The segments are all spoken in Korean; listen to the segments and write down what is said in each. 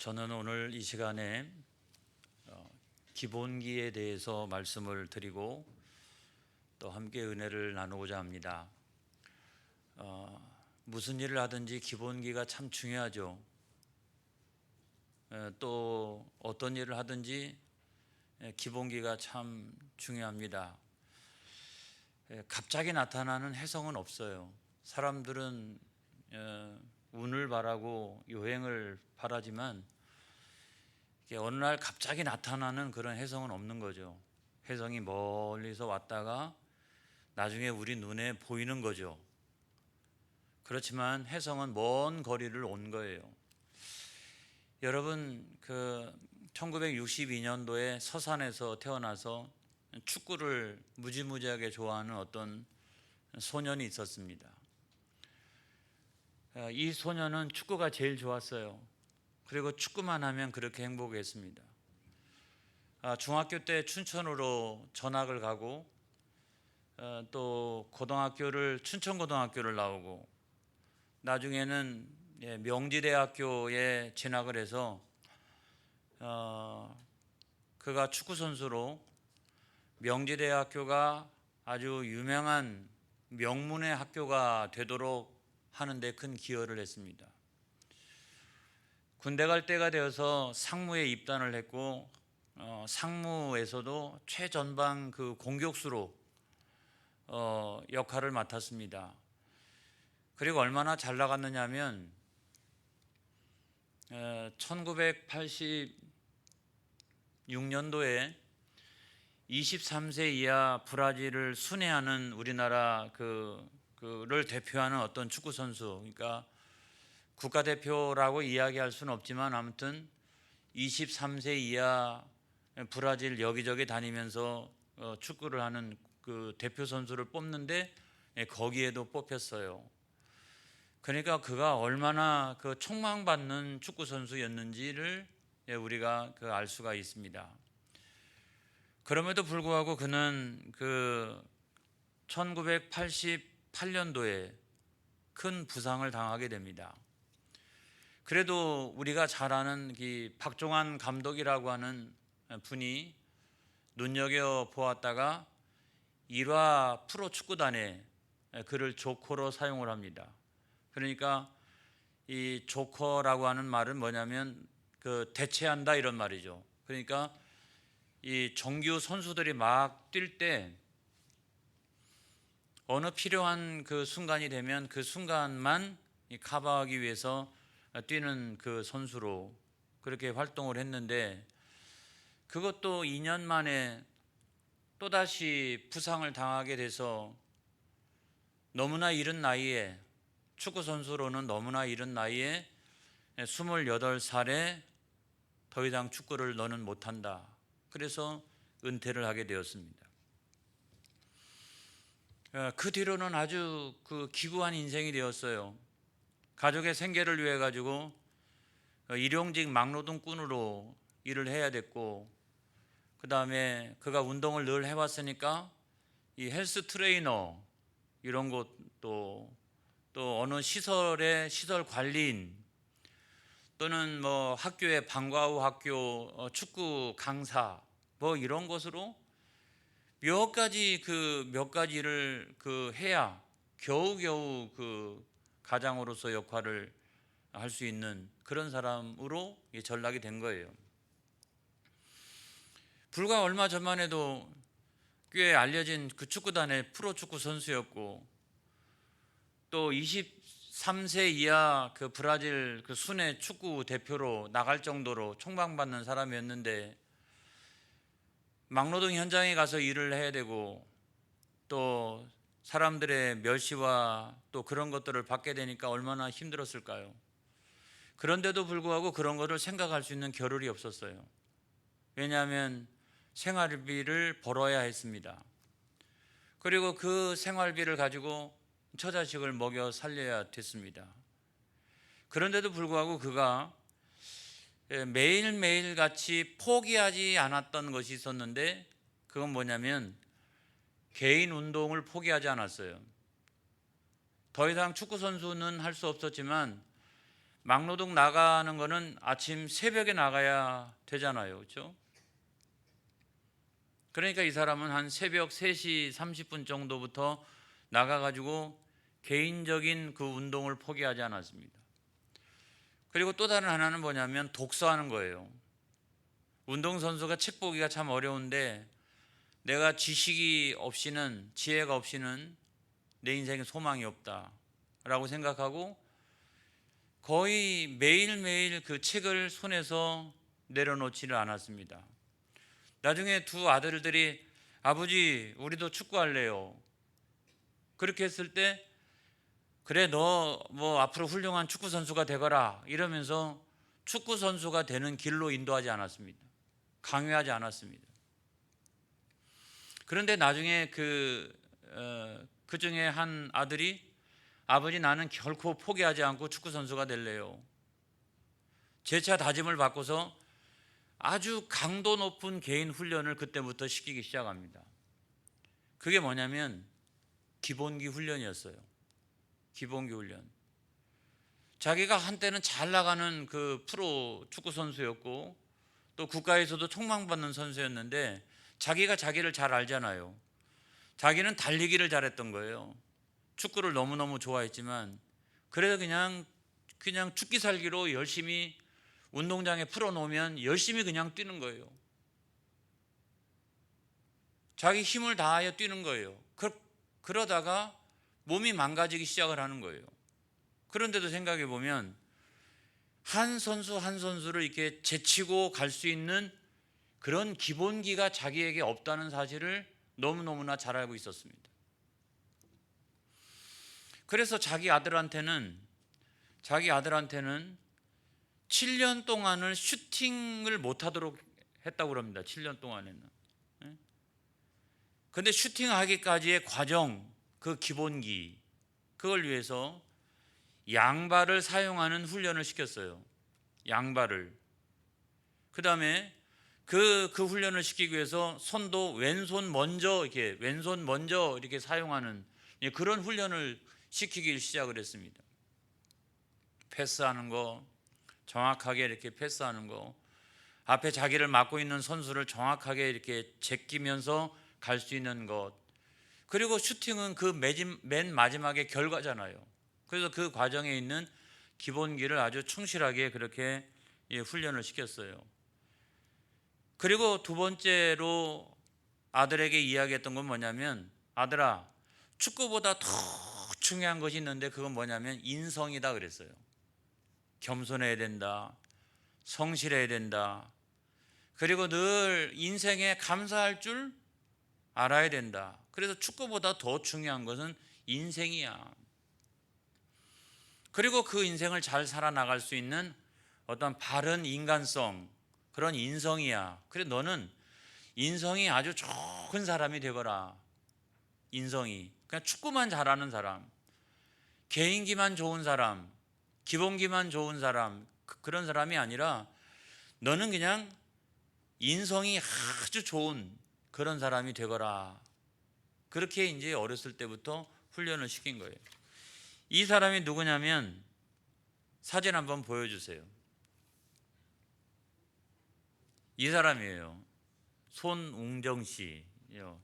저는 오늘 이 시간에 기본기에 대해서 말씀을 드리고 또 함께 은혜를 나누고자 합니다. 무슨 일을 하든지 기본기가 참 중요하죠. 또 어떤 일을 하든지 기본기가 참 중요합니다. 갑자기 나타나는 혜성은 없어요. 사람들은 운을 바라고 요행을 바라지만 어느 날 갑자기 나타나는 그런 혜성은 없는 거죠. 혜성이 멀리서 왔다가 나중에 우리 눈에 보이는 거죠. 그렇지만 혜성은 먼 거리를 온 거예요. 여러분, 1962년도에 서산에서 태어나서 축구를 무지무지하게 좋아하는 어떤 소년이 있었습니다. 이 소년은 축구가 제일 좋았어요. 그리고 축구만 하면 그렇게 행복했습니다. 중학교 때 춘천으로 전학을 가고 또 고등학교를 춘천고등학교를 나오고 나중에는 명지대학교에 진학을 해서 그가 축구 선수로 명지대학교가 아주 유명한 명문의 학교가 되도록 하는 데 큰 기여를 했습니다. 군대 갈 때가 되어서 상무에 입단을 했고 상무에서도 최전방 공격수로 역할을 맡았습니다. 그리고 얼마나 잘 나갔느냐 하면 1986년도에 23세 이하 브라질을 순회하는 우리나라 그를 대표하는 어떤 축구 선수, 그러니까 국가대표라고 이야기할 수는 없지만 아무튼 23세 이하 브라질 여기저기 다니면서 축구를 하는 그 대표 선수를 뽑는데 거기에도 뽑혔어요. 그러니까 그가 얼마나 촉망받는 축구 선수였는지를 우리가 알 수가 있습니다. 그럼에도 불구하고 그는 1988년도에 큰 부상을 당하게 됩니다. 그래도 우리가 잘 아는 박종환 감독이라고 하는 분이 눈여겨보았다가 일화 프로축구단에 그를 조커로 사용을 합니다. 그러니까 이 조커라고 하는 말은 뭐냐면 대체한다 이런 말이죠. 그러니까 이 정규 선수들이 막 뛸 때 어느 필요한 순간이 되면 그 순간만 커버하기 위해서 뛰는 선수로 그렇게 활동을 했는데 그것도 2년 만에 또다시 부상을 당하게 돼서 너무나 이른 나이에 축구 선수로는 너무나 이른 나이에 28살에 더 이상 축구를 너는 못한다. 그래서 은퇴를 하게 되었습니다. 그 뒤로는 아주 기구한 인생이 되었어요. 가족의 생계를 위해 가지고 일용직 막노동꾼으로 일을 해야 됐고 그 다음에 그가 운동을 늘 해왔으니까 이 헬스 트레이너 이런 것도 또 어느 시설의 시설 관리인 또는 뭐 학교의 방과 후 학교 축구 강사 뭐 이런 것으로 몇 가지 일을 해야 겨우겨우 가장으로서 역할을 할 수 있는 그런 사람으로 전락이 된 거예요. 불과 얼마 전만 해도 꽤 알려진 축구단의 프로축구 선수였고 또 23세 이하 브라질 순회 축구 대표로 나갈 정도로 촉망받는 사람이었는데 막노동 현장에 가서 일을 해야 되고 또 사람들의 멸시와 또 그런 것들을 받게 되니까 얼마나 힘들었을까요? 그런데도 불구하고 그런 것을 생각할 수 있는 겨를이 없었어요. 왜냐하면 생활비를 벌어야 했습니다. 그리고 그 생활비를 가지고 처자식을 먹여 살려야 됐습니다. 그런데도 불구하고 그가 매일매일 같이 포기하지 않았던 것이 있었는데 그건 뭐냐면 개인 운동을 포기하지 않았어요. 더 이상 축구 선수는 할 수 없었지만 막노동 나가는 거는 아침 새벽에 나가야 되잖아요. 그렇죠? 그러니까 이 사람은 한 새벽 3시 30분 정도부터 나가가지고 개인적인 그 운동을 포기하지 않았습니다. 그리고 또 다른 하나는 뭐냐면 독서하는 거예요. 운동선수가 책 보기가 참 어려운데 내가 지식이 없이는, 지혜가 없이는 내 인생에 소망이 없다라고 생각하고 거의 매일매일 그 책을 손에서 내려놓지를 않았습니다. 나중에 두 아들들이 아버지 우리도 축구할래요. 그렇게 했을 때 그래 너 뭐 앞으로 훌륭한 축구 선수가 되거라 이러면서 축구 선수가 되는 길로 인도하지 않았습니다. 강요하지 않았습니다. 그런데 나중에 그 중에 한 아들이 아버지 나는 결코 포기하지 않고 축구 선수가 될래요. 재차 다짐을 바꿔서 아주 강도 높은 개인 훈련을 그때부터 시키기 시작합니다. 그게 뭐냐면 기본기 훈련이었어요. 기본기 훈련. 자기가 한때는 잘 나가는 그 프로 축구 선수였고 또 국가에서도 총망받는 선수였는데 자기가 자기를 잘 알잖아요. 자기는 달리기를 잘했던 거예요. 축구를 너무너무 좋아했지만 그래서 그냥 죽기 살기로 열심히 운동장에 풀어놓으면 열심히 그냥 뛰는 거예요. 자기 힘을 다하여 뛰는 거예요. 그러다가 몸이 망가지기 시작을 하는 거예요. 그런데도 생각해 보면 한 선수 한 선수를 이렇게 제치고 갈 수 있는 그런 기본기가 자기에게 없다는 사실을 너무너무나 잘 알고 있었습니다. 그래서 자기 아들한테는 7년 동안을 슈팅을 못하도록 했다고 그럽니다. 7년 동안에는. 그런데 슈팅하기까지의 과정, 그 기본기, 그걸 위해서 양발을 사용하는 훈련을 시켰어요. 양발을. 그 다음에 그 훈련을 시키기 위해서 손도 왼손 먼저 이렇게 사용하는 그런 훈련을 시키기 시작을 했습니다. 패스하는 거, 정확하게 이렇게 패스하는 거, 앞에 자기를 막고 있는 선수를 정확하게 이렇게 제끼면서 갈 수 있는 것, 그리고 슈팅은 그 맨 마지막에 결과잖아요. 그래서 그 과정에 있는 기본기를 아주 충실하게 그렇게 훈련을 시켰어요. 그리고 두 번째로 아들에게 이야기했던 건 뭐냐면 아들아, 축구보다 더 중요한 것이 있는데 그건 뭐냐면 인성이다 그랬어요. 겸손해야 된다. 성실해야 된다. 그리고 늘 인생에 감사할 줄 알아야 된다. 그래서 축구보다 더 중요한 것은 인생이야. 그리고 그 인생을 잘 살아나갈 수 있는 어떤 바른 인간성, 그런 인성이야. 그래 너는 인성이 아주 좋은 사람이 되거라. 인성이. 그냥 축구만 잘하는 사람, 개인기만 좋은 사람, 기본기만 좋은 사람, 그런 사람이 아니라 너는 그냥 인성이 아주 좋은 그런 사람이 되거라. 그렇게 이제 어렸을 때부터 훈련을 시킨 거예요. 이 사람이 누구냐면 사진 한번 보여주세요. 이 사람이에요. 손웅정 씨요.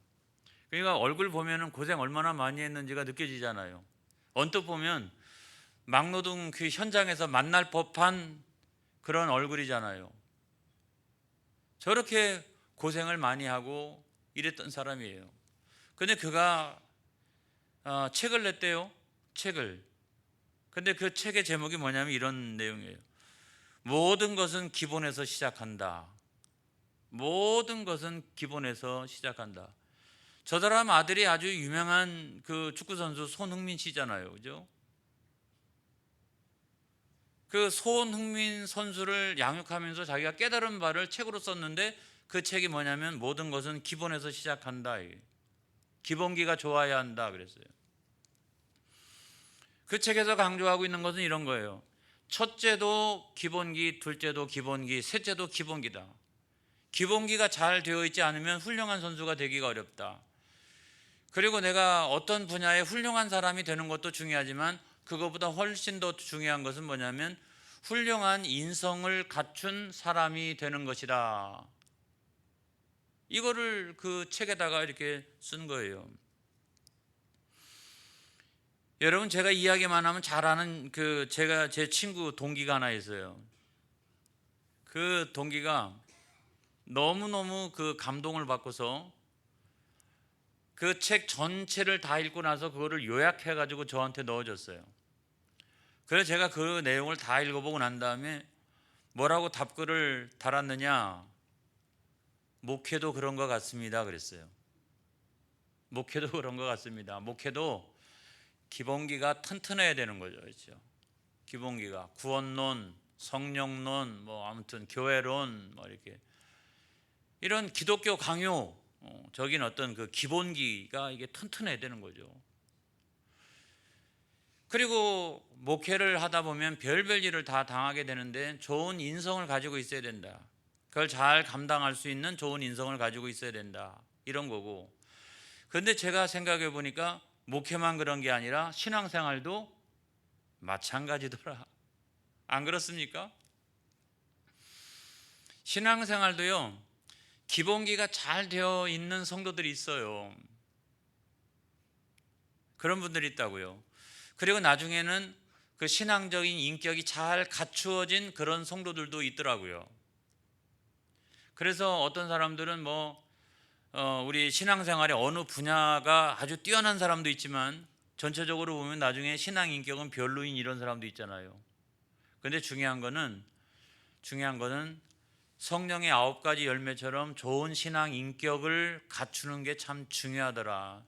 그러니까 얼굴 보면은 고생 얼마나 많이 했는지가 느껴지잖아요. 언뜻 보면 막노동 그 현장에서 만날 법한 그런 얼굴이잖아요. 저렇게 고생을 많이 하고 이랬던 사람이에요. 근데 그가 책을 냈대요. 책을. 근데 그 책의 제목이 뭐냐면 이런 내용이에요. 모든 것은 기본에서 시작한다. 모든 것은 기본에서 시작한다. 저 사람 아들이 아주 유명한 그 축구 선수 손흥민 씨잖아요. 그죠? 그 손흥민 선수를 양육하면서 자기가 깨달은 바를 책으로 썼는데 그 책이 뭐냐면 모든 것은 기본에서 시작한다. 기본기가 좋아야 한다 그랬어요. 그 책에서 강조하고 있는 것은 이런 거예요. 첫째도 기본기, 둘째도 기본기, 셋째도 기본기다. 기본기가 잘 되어 있지 않으면 훌륭한 선수가 되기가 어렵다. 그리고 내가 어떤 분야에 훌륭한 사람이 되는 것도 중요하지만 그것보다 훨씬 더 중요한 것은 뭐냐면 훌륭한 인성을 갖춘 사람이 되는 것이다. 이거를 그 책에다가 이렇게 쓴 거예요. 여러분, 제가 이야기만 하면 잘 아는 제 친구 동기가 하나 있어요. 그 동기가 너무너무 그 감동을 받고서 그 책 전체를 다 읽고 나서 그거를 요약해 가지고 저한테 넣어줬어요. 그래서 제가 그 내용을 다 읽어보고 난 다음에 뭐라고 답글을 달았느냐, 목회도 그런 것 같습니다 그랬어요. 목회도 그런 것 같습니다. 목회도 기본기가 튼튼해야 되는 거죠. 그렇죠? 기본기가 구원론, 성령론, 뭐 아무튼 교회론, 뭐 이렇게 이런 기독교 강요 적인 어떤 그 기본기가 이게 튼튼해야 되는 거죠. 그리고 목회를 하다 보면 별별 일을 다 당하게 되는데 좋은 인성을 가지고 있어야 된다. 그걸 잘 감당할 수 있는 좋은 인성을 가지고 있어야 된다. 이런 거고. 그런데 제가 생각해 보니까 목회만 그런 게 아니라 신앙생활도 마찬가지더라. 안 그렇습니까? 신앙생활도요, 기본기가 잘 되어 있는 성도들이 있어요. 그런 분들이 있다고요. 그리고 나중에는 그 신앙적인 인격이 잘 갖추어진 그런 성도들도 있더라고요. 그래서 어떤 사람들은 우리 신앙생활의 어느 분야가 아주 뛰어난 사람도 있지만 전체적으로 보면 나중에 신앙 인격은 별로인 이런 사람도 있잖아요. 그런데 중요한 거는 성령의 9가지 열매처럼 좋은 신앙 인격을 갖추는 게 참 중요하더라.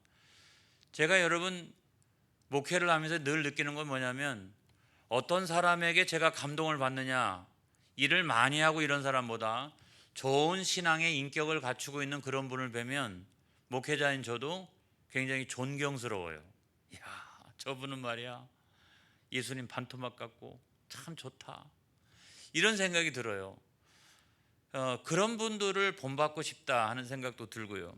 제가 여러분 목회를 하면서 늘 느끼는 건 뭐냐면, 어떤 사람에게 제가 감동을 받느냐, 일을 많이 하고 이런 사람보다 좋은 신앙의 인격을 갖추고 있는 그런 분을 뵈면 목회자인 저도 굉장히 존경스러워요. 이야, 저분은 말이야 예수님 반토막 같고 참 좋다, 이런 생각이 들어요. 그런 분들을 본받고 싶다 하는 생각도 들고요.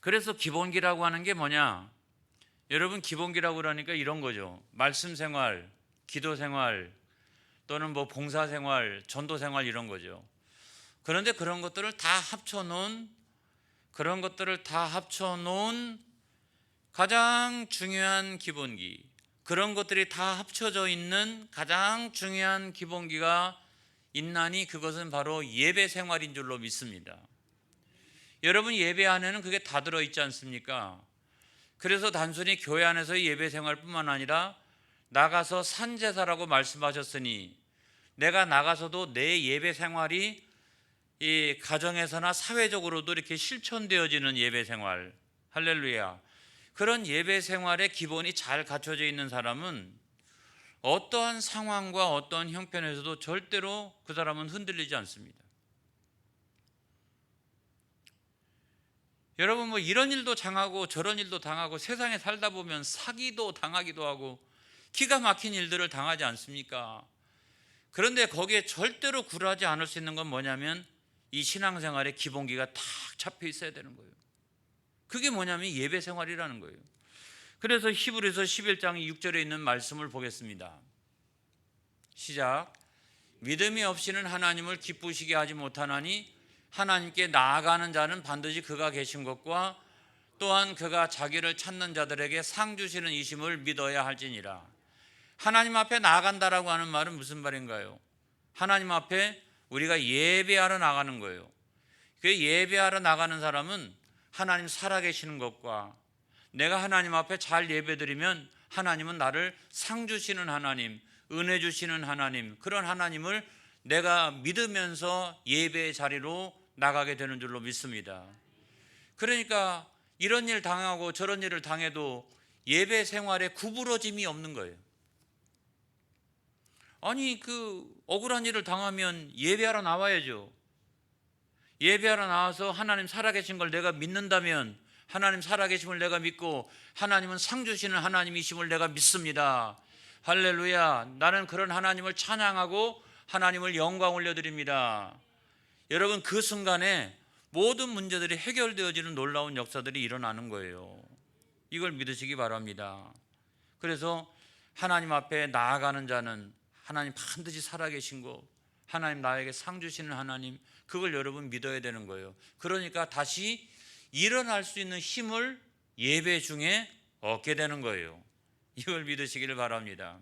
그래서 기본기라고 하는 게 뭐냐, 여러분 기본기라고 그러니까 이런 거죠. 말씀 생활, 기도 생활, 또는 봉사 생활, 전도 생활, 이런 거죠. 그런데 그런 것들을 다 합쳐놓은 가장 중요한 기본기, 그런 것들이 다 합쳐져 있는 가장 중요한 기본기가 있나니 그것은 바로 예배 생활인 줄로 믿습니다. 여러분, 예배 안에는 그게 다 들어있지 않습니까? 그래서 단순히 교회 안에서의 예배 생활뿐만 아니라 나가서 산제사라고 말씀하셨으니 내가 나가서도 내 예배 생활이 이 가정에서나 사회적으로도 이렇게 실천되어지는 예배 생활, 할렐루야, 그런 예배 생활의 기본이 잘 갖춰져 있는 사람은 어떠한 상황과 어떠한 형편에서도 절대로 그 사람은 흔들리지 않습니다. 여러분, 이런 일도 당하고 저런 일도 당하고 세상에 살다 보면 사기도 당하기도 하고 기가 막힌 일들을 당하지 않습니까? 그런데 거기에 절대로 굴하지 않을 수 있는 건 뭐냐면 이 신앙생활의 기본기가 딱 잡혀 있어야 되는 거예요. 그게 뭐냐면 예배 생활이라는 거예요. 그래서 히브리서 11장 6절에 있는 말씀을 보겠습니다. 시작. 믿음이 없이는 하나님을 기쁘시게 하지 못하나니 하나님께 나아가는 자는 반드시 그가 계신 것과 또한 그가 자기를 찾는 자들에게 상 주시는 이심을 믿어야 할지니라. 하나님 앞에 나아간다라고 하는 말은 무슨 말인가요? 하나님 앞에 우리가 예배하러 나가는 거예요. 그 예배하러 나가는 사람은 하나님 살아계시는 것과 내가 하나님 앞에 잘 예배드리면 하나님은 나를 상 주시는 하나님, 은혜 주시는 하나님, 그런 하나님을 내가 믿으면서 예배의 자리로 나가게 되는 줄로 믿습니다. 그러니까 이런 일 당하고 저런 일을 당해도 예배 생활에 구부러짐이 없는 거예요. 아니, 억울한 일을 당하면 예배하러 나와야죠. 예배하러 나와서 하나님 살아계신 걸 내가 믿는다면, 하나님 살아계심을 내가 믿고 하나님은 상 주시는 하나님이심을 내가 믿습니다. 할렐루야. 나는 그런 하나님을 찬양하고 하나님을 영광 올려드립니다. 여러분, 그 순간에 모든 문제들이 해결되어지는 놀라운 역사들이 일어나는 거예요. 이걸 믿으시기 바랍니다. 그래서 하나님 앞에 나아가는 자는 하나님 반드시 살아계신 거, 하나님 나에게 상 주시는 하나님, 그걸 여러분 믿어야 되는 거예요. 그러니까 다시 일어날 수 있는 힘을 예배 중에 얻게 되는 거예요. 이걸 믿으시기를 바랍니다.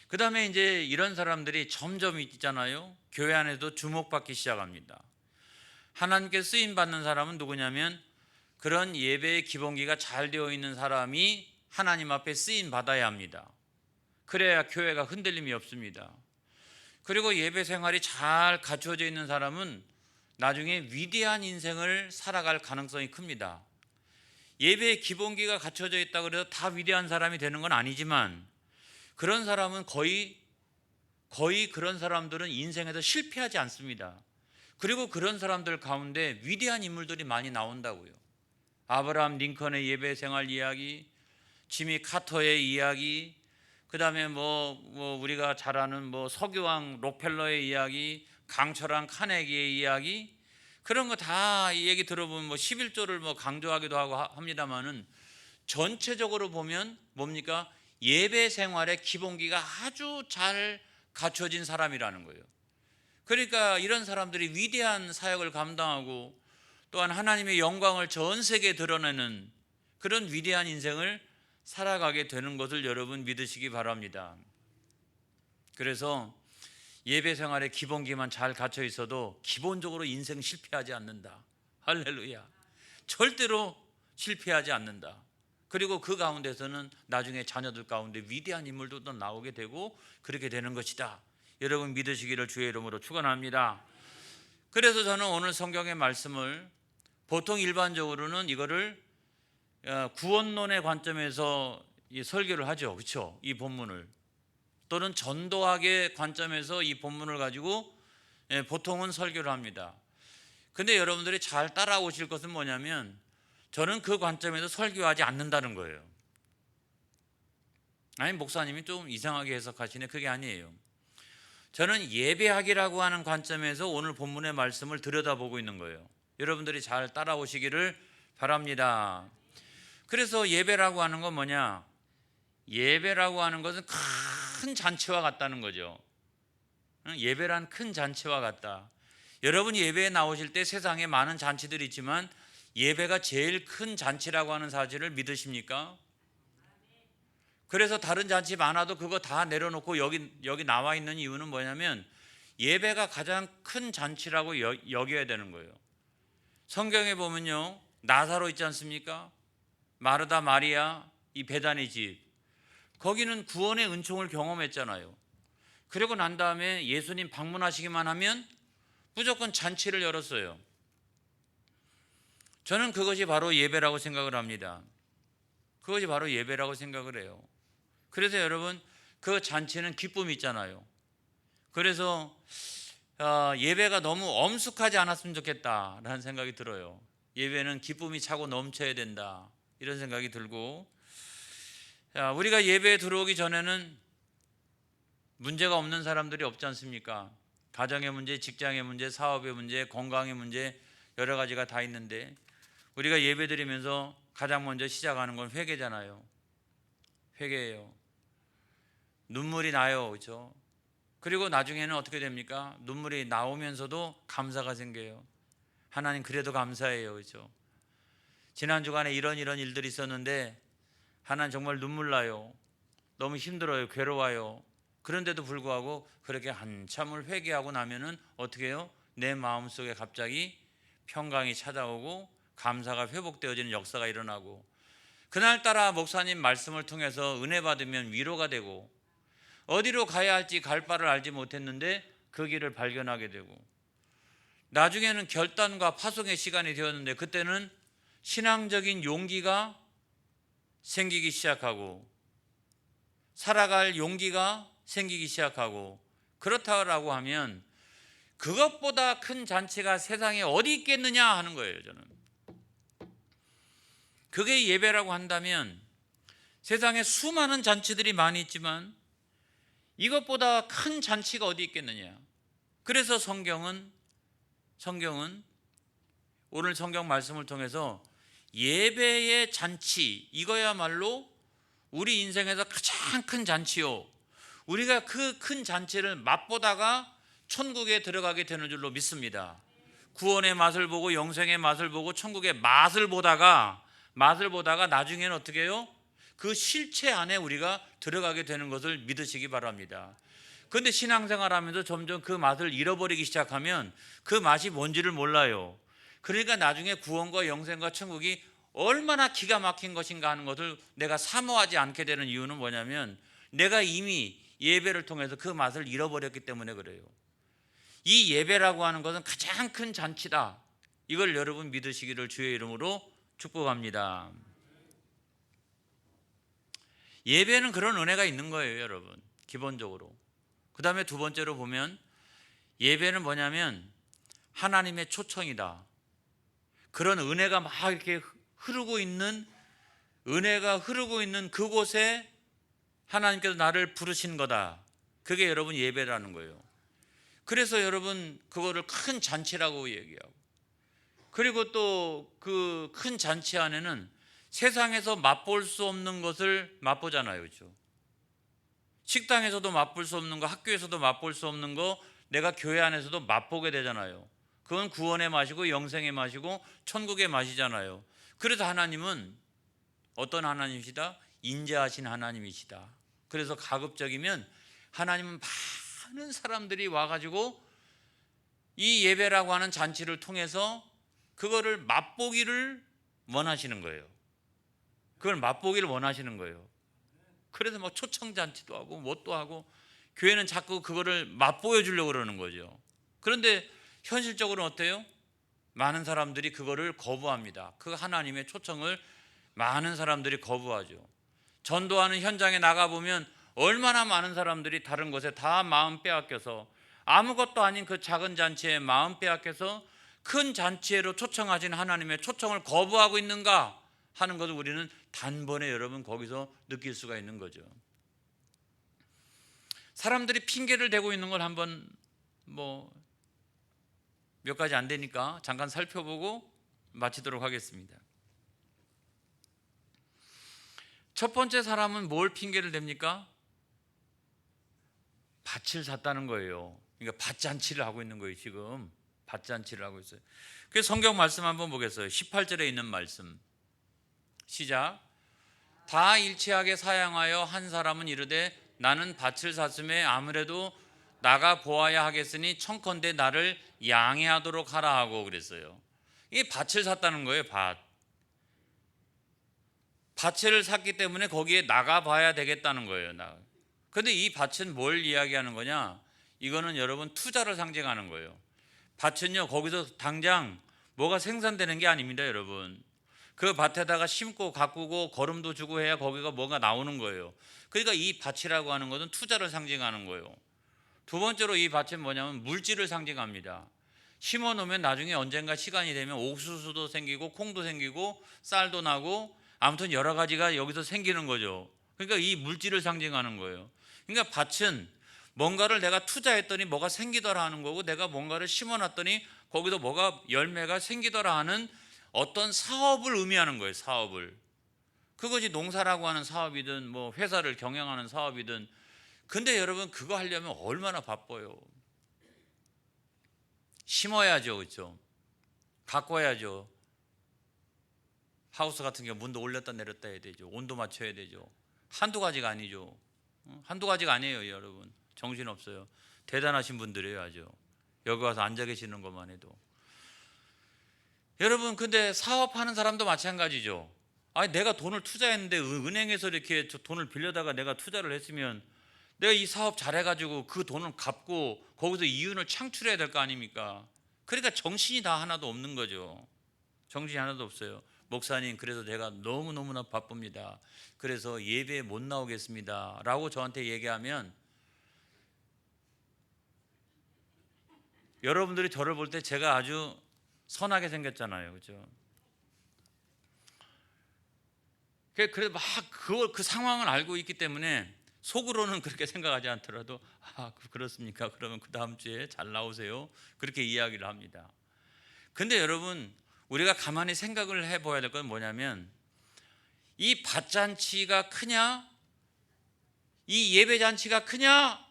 그 다음에 이제 이런 사람들이 점점 있잖아요. 교회 안에도 주목받기 시작합니다. 하나님께 쓰임받는 사람은 누구냐면 그런 예배의 기본기가 잘 되어 있는 사람이 하나님 앞에 쓰임받아야 합니다. 그래야 교회가 흔들림이 없습니다. 그리고 예배 생활이 잘 갖춰져 있는 사람은 나중에 위대한 인생을 살아갈 가능성이 큽니다. 예배의 기본기가 갖춰져 있다고 해서 다 위대한 사람이 되는 건 아니지만 그런 사람은 거의 그런 사람들은 인생에서 실패하지 않습니다. 그리고 그런 사람들 가운데 위대한 인물들이 많이 나온다고요. 아브라함 링컨의 예배 생활 이야기, 지미 카터의 이야기, 그 다음에 우리가 잘 아는 석유왕 록펠러의 이야기, 강철왕 카네기의 이야기, 그런 거 다 얘기 들어보면 11조를 강조하기도 하고 합니다만은 전체적으로 보면 뭡니까? 예배 생활의 기본기가 아주 잘 갖춰진 사람이라는 거예요. 그러니까 이런 사람들이 위대한 사역을 감당하고 또한 하나님의 영광을 전 세계에 드러내는 그런 위대한 인생을 살아가게 되는 것을 여러분 믿으시기 바랍니다. 그래서 예배 생활의 기본기만 잘 갖춰 있어도 기본적으로 인생 실패하지 않는다. 할렐루야. 절대로 실패하지 않는다. 그리고 그 가운데서는 나중에 자녀들 가운데 위대한 인물도 나오게 되고 그렇게 되는 것이다. 여러분 믿으시기를 주의 이름으로 축원합니다. 그래서 저는 오늘 성경의 말씀을 보통 일반적으로는 이거를 구원론의 관점에서 설교를 하죠. 그렇죠? 이 본문을. 또는 전도학의 관점에서 이 본문을 가지고 보통은 설교를 합니다. 근데 여러분들이 잘 따라오실 것은 뭐냐면 저는 그 관점에서 설교하지 않는다는 거예요. 아니 목사님이 좀 이상하게 해석하시네. 그게 아니에요. 저는 예배하기라고 하는 관점에서 오늘 본문의 말씀을 들여다보고 있는 거예요. 여러분들이 잘 따라오시기를 바랍니다. 그래서 예배라고 하는 건 뭐냐? 예배라고 하는 것은 큰 잔치와 같다는 거죠. 예배란 큰 잔치와 같다. 여러분 예배에 나오실 때 세상에 많은 잔치들이 있지만 예배가 제일 큰 잔치라고 하는 사실을 믿으십니까? 그래서 다른 잔치 많아도 그거 다 내려놓고 여기 나와 있는 이유는 뭐냐면 예배가 가장 큰 잔치라고 여겨야 되는 거예요. 성경에 보면요, 나사로 있지 않습니까? 마르다 마리아 이 베다니 집, 거기는 구원의 은총을 경험했잖아요. 그리고 난 다음에 예수님 방문하시기만 하면 무조건 잔치를 열었어요. 저는 그것이 바로 예배라고 생각을 합니다. 그것이 바로 예배라고 생각을 해요. 그래서 여러분 그 잔치는 기쁨이 있잖아요. 그래서 예배가 너무 엄숙하지 않았으면 좋겠다라는 생각이 들어요. 예배는 기쁨이 차고 넘쳐야 된다 이런 생각이 들고, 우리가 예배에 들어오기 전에는 문제가 없는 사람들이 없지 않습니까? 가정의 문제, 직장의 문제, 사업의 문제, 건강의 문제 여러 가지가 다 있는데 우리가 예배 드리면서 가장 먼저 시작하는 건 회개잖아요. 회개예요. 눈물이 나요. 그렇죠? 그리고 나중에는 어떻게 됩니까? 눈물이 나오면서도 감사가 생겨요. 하나님 그래도 감사해요. 그렇죠? 지난 주간에 이런 일들이 있었는데 하나님 정말 눈물 나요. 너무 힘들어요. 괴로워요. 그런데도 불구하고 그렇게 한참을 회개하고 나면은 어떻게 해요? 내 마음속에 갑자기 평강이 찾아오고 감사가 회복되어지는 역사가 일어나고, 그날따라 목사님 말씀을 통해서 은혜 받으면 위로가 되고 어디로 가야 할지 갈 바를 알지 못했는데 그 길을 발견하게 되고, 나중에는 결단과 파송의 시간이 되었는데 그때는 신앙적인 용기가 생기기 시작하고 살아갈 용기가 생기기 시작하고, 그렇다고 하면 그것보다 큰 잔치가 세상에 어디 있겠느냐 하는 거예요. 저는 그게 예배라고 한다면 세상에 수많은 잔치들이 많이 있지만 이것보다 큰 잔치가 어디 있겠느냐. 그래서 성경은 오늘 성경 말씀을 통해서 예배의 잔치, 이거야말로 우리 인생에서 가장 큰 잔치요, 우리가 그 큰 잔치를 맛보다가 천국에 들어가게 되는 줄로 믿습니다. 구원의 맛을 보고 영생의 맛을 보고 천국의 맛을 보다가 나중에는 어떻게 해요? 그 실체 안에 우리가 들어가게 되는 것을 믿으시기 바랍니다. 그런데 신앙생활 하면서 점점 그 맛을 잃어버리기 시작하면 그 맛이 뭔지를 몰라요. 그러니까 나중에 구원과 영생과 천국이 얼마나 기가 막힌 것인가 하는 것을 내가 사모하지 않게 되는 이유는 뭐냐면 내가 이미 예배를 통해서 그 맛을 잃어버렸기 때문에 그래요. 이 예배라고 하는 것은 가장 큰 잔치다. 이걸 여러분 믿으시기를 주의 이름으로 축복합니다. 예배는 그런 은혜가 있는 거예요, 여러분. 기본적으로. 그 다음에 두 번째로 보면 예배는 뭐냐면 하나님의 초청이다. 그런 은혜가 막 이렇게 은혜가 흐르고 있는 그곳에 하나님께서 나를 부르신 거다. 그게 여러분 예배라는 거예요. 그래서 여러분 그거를 큰 잔치라고 얘기하고, 그리고 또 그 큰 잔치 안에는 세상에서 맛볼 수 없는 것을 맛보잖아요. 그렇죠? 식당에서도 맛볼 수 없는 거, 학교에서도 맛볼 수 없는 거 내가 교회 안에서도 맛보게 되잖아요. 그건 구원의 맛이고 영생의 맛이고 천국의 맛이잖아요. 그래서 하나님은 어떤 하나님이시다? 인자하신 하나님이시다. 그래서 가급적이면 하나님은 많은 사람들이 와가지고 이 예배라고 하는 잔치를 통해서 그거를 맛보기를 원하시는 거예요. 그걸 맛보기를 원하시는 거예요. 그래서 뭐 초청잔치도 하고 뭣도 하고 교회는 자꾸 그거를 맛보여 주려고 그러는 거죠. 그런데 현실적으로는 어때요? 많은 사람들이 그거를 거부합니다. 그 하나님의 초청을 많은 사람들이 거부하죠. 전도하는 현장에 나가보면 얼마나 많은 사람들이 다른 것에 다 마음 빼앗겨서 아무것도 아닌 그 작은 잔치에 마음 빼앗겨서 큰 잔치로 초청하신 하나님의 초청을 거부하고 있는가 하는 것을 우리는 단번에 여러분 거기서 느낄 수가 있는 거죠. 사람들이 핑계를 대고 있는 걸 한번 몇 가지 안 되니까 잠깐 살펴보고 마치도록 하겠습니다. 첫 번째 사람은 뭘 핑계를 댑니까? 밭을 샀다는 거예요. 그러니까 밭잔치를 하고 있는 거예요. 지금 밭잔치를 하고 있어요. 그래서 성경 말씀 한번 보겠어요. 18절에 있는 말씀 시작. 다 일치하게 사양하여 한 사람은 이르되 나는 밭을 샀음에 아무래도 나가 보아야 하겠으니 청컨대 나를 양해하도록 하라 하고 그랬어요. 이게 밭을 샀다는 거예요. 밭을 샀기 때문에 거기에 나가 봐야 되겠다는 거예요. 그런데 이 밭은 뭘 이야기하는 거냐? 이거는 여러분 투자를 상징하는 거예요. 밭은요 거기서 당장 뭐가 생산되는 게 아닙니다. 여러분 그 밭에다가 심고 가꾸고 거름도 주고 해야 거기가 뭐가 나오는 거예요. 그러니까 이 밭이라고 하는 것은 투자를 상징하는 거예요. 두 번째로 이 밭은 뭐냐면 물질을 상징합니다. 심어 놓으면 나중에 언젠가 시간이 되면 옥수수도 생기고 콩도 생기고 쌀도 나고 아무튼 여러 가지가 여기서 생기는 거죠. 그러니까 이 물질을 상징하는 거예요. 그러니까 밭은 뭔가를 내가 투자했더니 뭐가 생기더라 하는 거고, 내가 뭔가를 심어놨더니 거기서 뭐가 열매가 생기더라 하는 어떤 사업을 의미하는 거예요. 사업을. 그것이 농사라고 하는 사업이든 뭐 회사를 경영하는 사업이든. 근데 여러분 그거 하려면 얼마나 바빠요. 심어야죠. 그렇죠? 가꿔야죠. 하우스 같은 경우 문도 올렸다 내렸다 해야 되죠. 온도 맞춰야 되죠. 한두 가지가 아니죠. 한두 가지가 아니에요. 여러분 정신없어요. 대단하신 분들이에요. 아주 여기 와서 앉아 계시는 것만 해도. 여러분 근데 사업하는 사람도 마찬가지죠. 아니 내가 돈을 투자했는데 은행에서 이렇게 돈을 빌려다가 내가 투자를 했으면 내가 이 사업 잘해가지고 그 돈을 갚고 거기서 이윤을 창출해야 될 거 아닙니까? 그러니까 정신이 다 하나도 없는 거죠. 정신이 하나도 없어요. 목사님 그래서 제가 너무너무나 바쁩니다. 그래서 예배에 못 나오겠습니다 라고 저한테 얘기하면 여러분들이 저를 볼 때 제가 아주 선하게 생겼잖아요. 그렇죠? 그래서 막 그 상황을 알고 있기 때문에 속으로는 그렇게 생각하지 않더라도 그렇습니까? 그러면 그 다음 주에 잘 나오세요. 그렇게 이야기를 합니다. 근데 여러분 우리가 가만히 생각을 해봐야 될 건 뭐냐면 이 밭잔치가 크냐 이 예배 잔치가 크냐?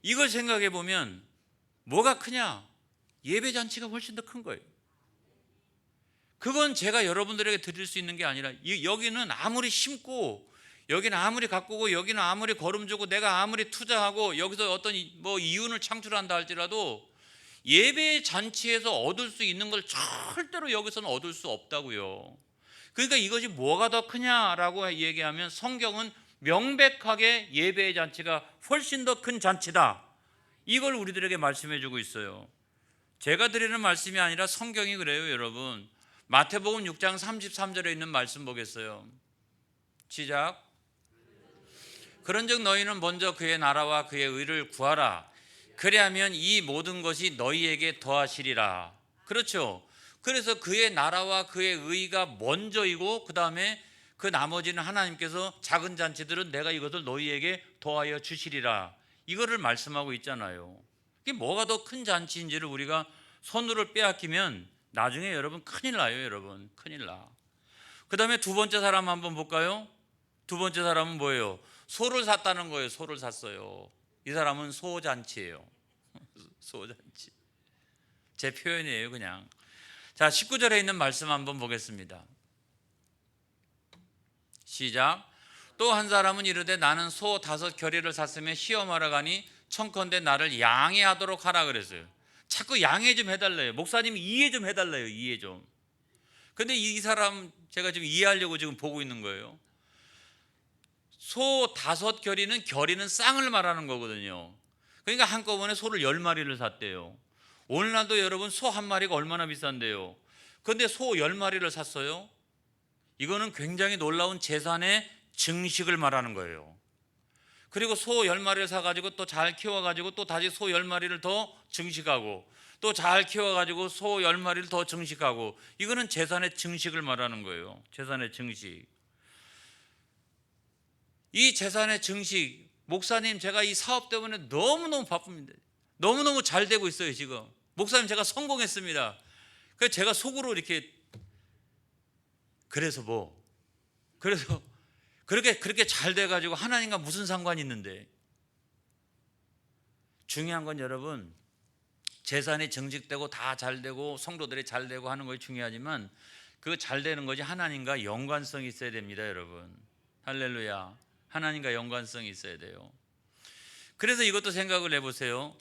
이걸 생각해 보면 뭐가 크냐? 예배 잔치가 훨씬 더 큰 거예요. 그건 제가 여러분들에게 드릴 수 있는 게 아니라 여기는 아무리 심고 여기는 아무리 가꾸고 여기는 아무리 거름 주고 내가 아무리 투자하고 여기서 어떤 뭐 이윤을 창출한다 할지라도 예배 잔치에서 얻을 수 있는 걸 절대로 여기서는 얻을 수 없다고요. 그러니까 이것이 뭐가 더 크냐라고 얘기하면 성경은 명백하게 예배의 잔치가 훨씬 더 큰 잔치다, 이걸 우리들에게 말씀해 주고 있어요. 제가 드리는 말씀이 아니라 성경이 그래요. 여러분, 마태복음 6장 33절에 있는 말씀 보겠어요. 시작. 그런즉 너희는 먼저 그의 나라와 그의 의를 구하라. 그리하면 이 모든 것이 너희에게 더하시리라. 그렇죠. 그래서 그의 나라와 그의 의가 먼저이고 그 다음에 그 나머지는 하나님께서 작은 잔치들은 내가 이것을 너희에게 더하여 주시리라, 이거를 말씀하고 있잖아요. 이게 뭐가 더 큰 잔치인지를 우리가 손으로 빼앗기면 나중에 여러분 큰일 나요. 여러분 큰일 나. 그 다음에 두 번째 사람 한번 볼까요? 두 번째 사람은 뭐예요? 소를 샀다는 거예요. 소를 샀어요. 이 사람은 소잔치예요. 소잔치. 제 표현이에요 그냥. 자, 19절에 있는 말씀 한번 보겠습니다. 시작. 또 한 사람은 이르되 나는 소 5 겨리를 샀으며 시험하러 가니 청컨대 나를 양해하도록 하라 그랬어요. 자꾸 양해 좀 해달래요. 목사님이 이해 좀 해달래요. 이해 좀. 근데 이 사람 제가 지금 이해하려고 지금 보고 있는 거예요. 소 5 겨리는 쌍을 말하는 거거든요. 그러니까 한꺼번에 소를 10마리를 샀대요. 오늘날도 여러분 소 한 마리가 얼마나 비싼데요. 그런데 소 10마리를 샀어요. 이거는 굉장히 놀라운 재산의 증식을 말하는 거예요. 그리고 소 10마리를 사가지고 또 잘 키워가지고 또 다시 소 10마리를 더 증식하고 또 잘 키워가지고 소 10마리를 더 증식하고, 이거는 재산의 증식을 말하는 거예요. 재산의 증식. 이 재산의 증식, 목사님 제가 이 사업 때문에 너무너무 바쁩니다. 너무너무 잘 되고 있어요 지금. 목사님 제가 성공했습니다. 그래서 제가 속으로 이렇게 그래서 그렇게 잘 돼가지고 하나님과 무슨 상관이 있는데. 중요한 건 여러분, 재산이 증식되고 다 잘 되고 성도들이 잘 되고 하는 것이 중요하지만 그 잘 되는 것이 하나님과 연관성이 있어야 됩니다 여러분. 할렐루야. 하나님과 연관성이 있어야 돼요. 그래서 이것도 생각을 해보세요.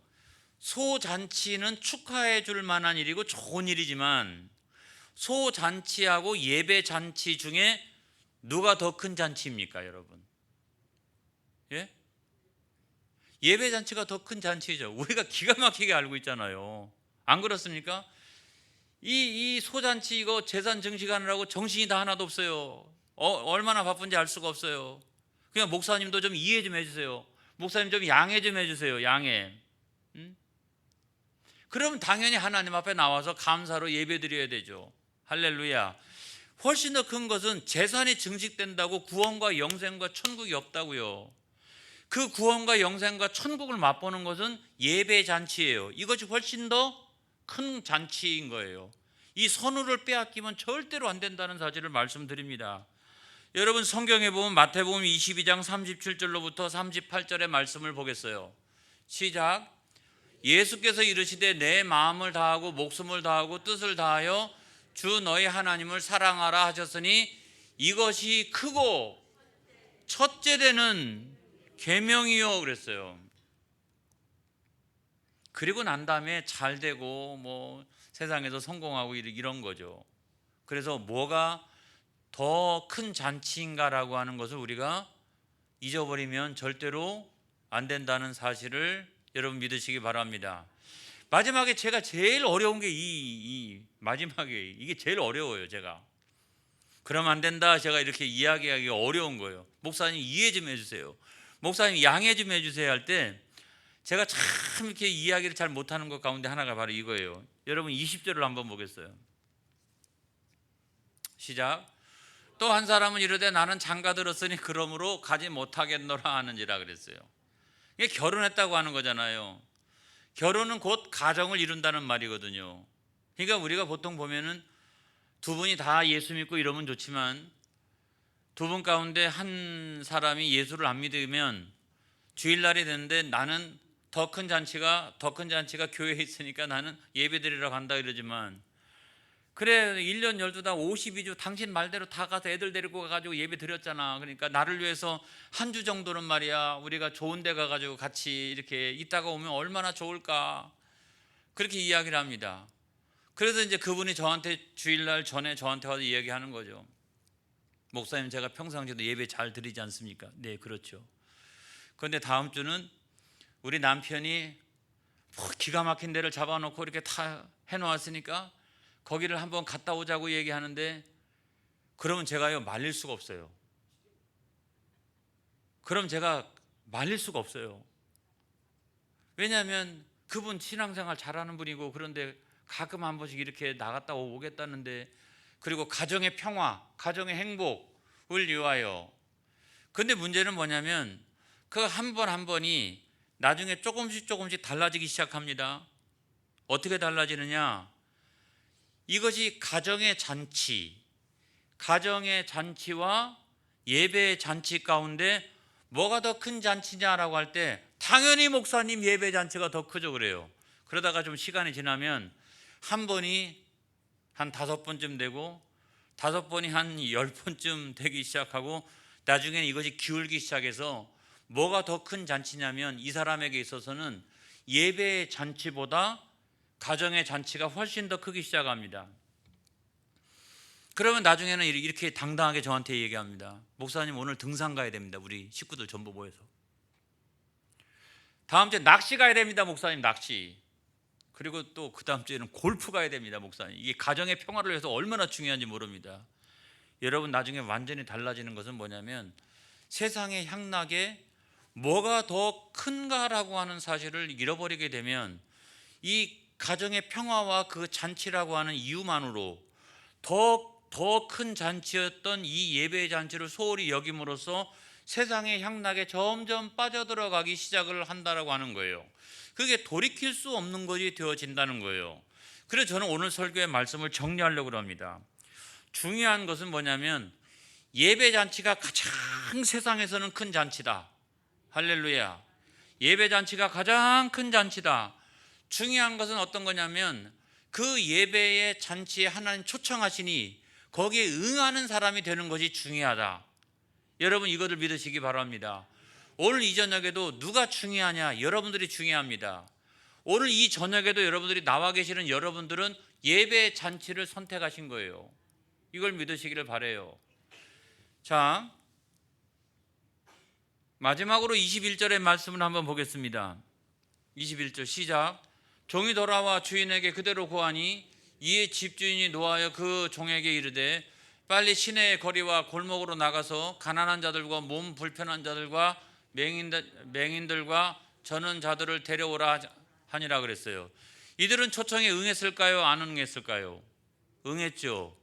소잔치는 축하해 줄 만한 일이고 좋은 일이지만 소잔치하고 예배잔치 중에 누가 더 큰 잔치입니까 여러분? 예? 예배잔치가 더 큰 잔치죠. 우리가 기가 막히게 알고 있잖아요. 안 그렇습니까? 이 소잔치 이거 재산 증식하느라고 정신이 다 하나도 없어요. 얼마나 바쁜지 알 수가 없어요. 그냥 목사님도 좀 이해 좀 해주세요. 목사님 좀 양해 좀 해주세요. 양해. 그러면 당연히 하나님 앞에 나와서 감사로 예배드려야 되죠. 할렐루야. 훨씬 더 큰 것은 재산이 증식된다고 구원과 영생과 천국이 없다고요. 그 구원과 영생과 천국을 맛보는 것은 예배 잔치예요. 이것이 훨씬 더 큰 잔치인 거예요. 이 선우를 빼앗기면 절대로 안 된다는 사실을 말씀드립니다. 여러분 성경에 보면 마태복음 22장 37절로부터 38절의 말씀을 보겠어요. 시작. 예수께서 이르시되 내 마음을 다하고 목숨을 다하고 뜻을 다하여 주 너희 하나님을 사랑하라 하셨으니 이것이 크고 첫째 되는 계명이요 그랬어요. 그리고 난 다음에 잘 되고 뭐 세상에서 성공하고 이런 거죠. 그래서 뭐가 더 큰 잔치인가라고 하는 것을 우리가 잊어버리면 절대로 안 된다는 사실을 여러분 믿으시기 바랍니다. 마지막에 제가 제일 어려운 게 마지막에 이게 제일 어려워요. 제가 그러면 안 된다 제가 이렇게 이야기하기 어려운 거예요. 목사님 이해 좀 해주세요. 목사님 양해 좀 해주세요 할 때 제가 참 이렇게 이야기를 잘 못하는 것 가운데 하나가 바로 이거예요. 여러분 20절을 한번 보겠어요. 시작. 또 한 사람은 이르되 나는 장가 들었으니 그러므로 가지 못하겠노라 하는지라 그랬어요. 이게 결혼했다고 하는 거잖아요. 결혼은 곧 가정을 이룬다는 말이거든요. 그러니까 우리가 보통 보면은 두 분이 다 예수 믿고 이러면 좋지만 두 분 가운데 한 사람이 예수를 안 믿으면 주일날이 되는데 나는 더 큰 잔치가 교회에 있으니까 나는 예배드리러 간다 이러지만, 그래 1년 12달 52주 당신 말대로 다 가서 애들 데리고 가가지고 예배 드렸잖아. 그러니까 나를 위해서 한 주 정도는 말이야 우리가 좋은 데 가가지고 같이 이렇게 있다가 오면 얼마나 좋을까, 그렇게 이야기를 합니다. 그래서 이제 그분이 저한테 주일날 전에 저한테 와서 이야기하는 거죠. 목사님, 제가 평상시에도 예배 잘 드리지 않습니까? 네, 그렇죠. 그런데 다음 주는 우리 남편이 기가 막힌 데를 잡아놓고 이렇게 다 해놓았으니까 거기를 한번 갔다 오자고 얘기하는데, 그러면 제가요 말릴 수가 없어요. 그럼 제가 말릴 수가 없어요. 왜냐하면 그분 신앙생활 잘하는 분이고, 그런데 가끔 한 번씩 이렇게 나갔다 오겠다는데, 그리고 가정의 평화, 가정의 행복을 위하여. 근데 문제는 뭐냐면 그 한 번 한 번이 나중에 조금씩 달라지기 시작합니다. 어떻게 달라지느냐? 이것이 가정의 잔치와 예배의 잔치 가운데 뭐가 더 큰 잔치냐라고 할 때 당연히 목사님 예배 잔치가 더 크죠 그래요. 그러다가 좀 시간이 지나면 한 번이 한 5번쯤 되고 5번이 한 10번쯤 되기 시작하고, 나중에는 이것이 기울기 시작해서 뭐가 더 큰 잔치냐면 이 사람에게 있어서는 예배의 잔치보다 가정의 잔치가 훨씬 더 크기 시작합니다. 그러면 나중에는 이렇게 당당하게 저한테 얘기합니다. 목사님, 오늘 등산 가야 됩니다. 우리 식구들 전부 모여서. 다음 주에 낚시 가야 됩니다. 목사님, 낚시. 그리고 또 그 다음 주에는 골프 가야 됩니다. 목사님. 이게 가정의 평화를 위해서 얼마나 중요한지 모릅니다. 여러분, 나중에 완전히 달라지는 것은 뭐냐면 세상의 향락에 뭐가 더 큰가라고 하는 사실을 잃어버리게 되면 이 가정의 평화와 그 잔치라고 하는 이유만으로 더 큰 잔치였던 이 예배의 잔치를 소홀히 여김으로써 세상의 향락에 점점 빠져들어가기 시작을 한다라고 하는 거예요. 그게 돌이킬 수 없는 것이 되어진다는 거예요. 그래서 저는 오늘 설교의 말씀을 정리하려고 합니다. 중요한 것은 뭐냐면 예배 잔치가 가장 세상에서는 큰 잔치다. 할렐루야. 예배 잔치가 가장 큰 잔치다. 중요한 것은 어떤 거냐면 그 예배의 잔치에 하나님 초청하시니 거기에 응하는 사람이 되는 것이 중요하다. 여러분, 이것을 믿으시기 바랍니다. 오늘 이 저녁에도 누가 중요하냐? 여러분들이 중요합니다. 오늘 이 저녁에도 여러분들이 나와 계시는 여러분들은 예배 잔치를 선택하신 거예요. 이걸 믿으시기를 바라요. 자, 마지막으로 21절의 말씀을 한번 보겠습니다. 21절 시작. 종이 돌아와 주인에게 그대로 고하니 이에 집주인이 노하여 그 종에게 이르되 빨리 시내의 거리와 골목으로 나가서 가난한 자들과 몸 불편한 자들과 맹인들과 저는 자들을 데려오라 하니라 그랬어요. 이들은 초청에 응했을까요? 안 응했을까요? 응했죠.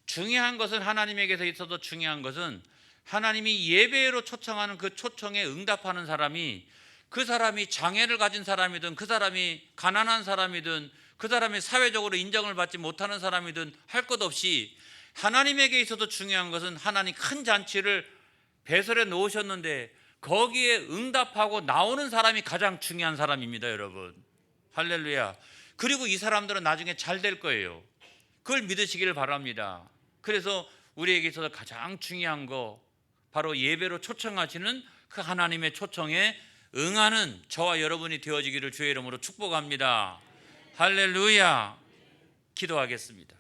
중요한 것은 하나님에게서 있어서 중요한 것은 하나님이 예배로 초청하는 그 초청에 응답하는 사람이, 그 사람이 장애를 가진 사람이든 그 사람이 가난한 사람이든 그 사람이 사회적으로 인정을 받지 못하는 사람이든 할 것 없이 하나님에게 있어서 중요한 것은 하나님 큰 잔치를 배설해 놓으셨는데 거기에 응답하고 나오는 사람이 가장 중요한 사람입니다, 여러분. 할렐루야. 그리고 이 사람들은 나중에 잘 될 거예요. 그걸 믿으시기를 바랍니다. 그래서 우리에게 있어서 가장 중요한 거 바로 예배로 초청하시는 그 하나님의 초청에 응하는 저와 여러분이 되어지기를 주의 이름으로 축복합니다. 할렐루야. 기도하겠습니다.